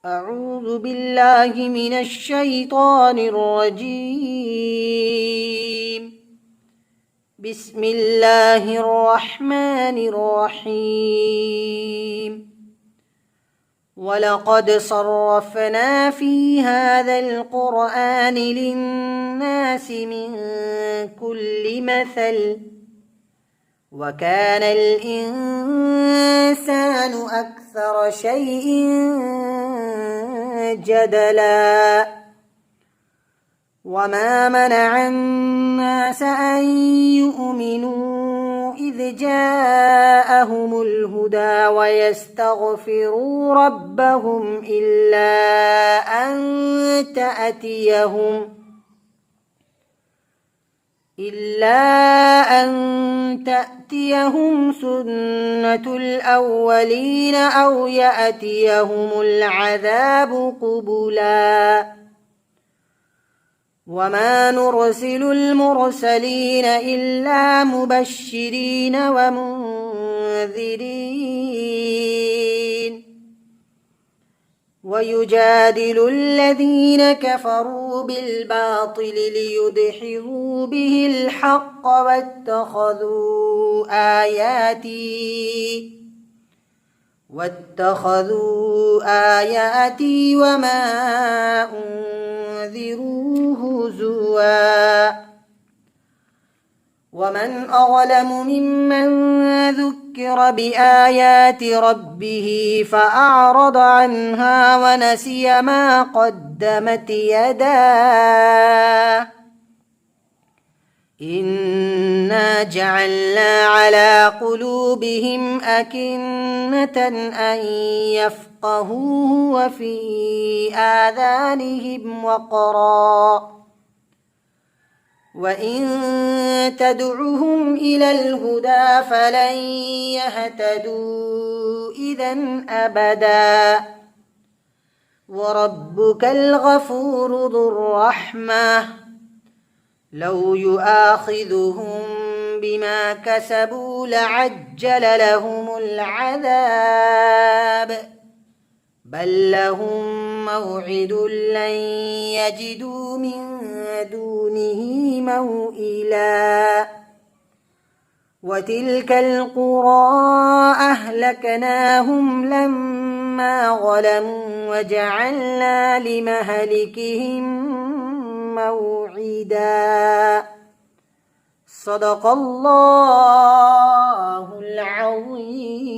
أعوذ بالله من الشيطان الرجيم. بسم الله الرحمن الرحيم. ولقد صرفنا في هذا القرآن للناس من كل مثل وكان الإنسان أكثر شيء جدلا. وما منع الناس أن يؤمنوا إذ جاءهم الهدى ويستغفروا ربهم إلا أن تأتيهم سنة الأولين أو يأتيهم العذاب قبلا. وما نرسل المرسلين إلا مبشرين ومنذرين. ويجادل الذين كفروا بالباطل ليدحضوا به الحق واتخذوا آياتي وما أنذروا هزوا. ومن أظلم ممن ذكر بآيات ربه فأعرض عنها ونسي ما قدمت يداه. إنا جعلنا على قلوبهم أكنة أن يفقهوه وفي آذانهم وقرا وإن تدعهم إلى الهدى فلن يهتدوا إذن أبدا. وربك الغفور ذو الرحمة لو يؤاخذهم بما كسبوا لعجل لهم العذاب بل لهم موعد لن يجدوا من دونه موئلا. وتلك القرى أهلكناهم لما ظلموا وجعلنا لمهلكهم موعدا. صدق الله العظيم.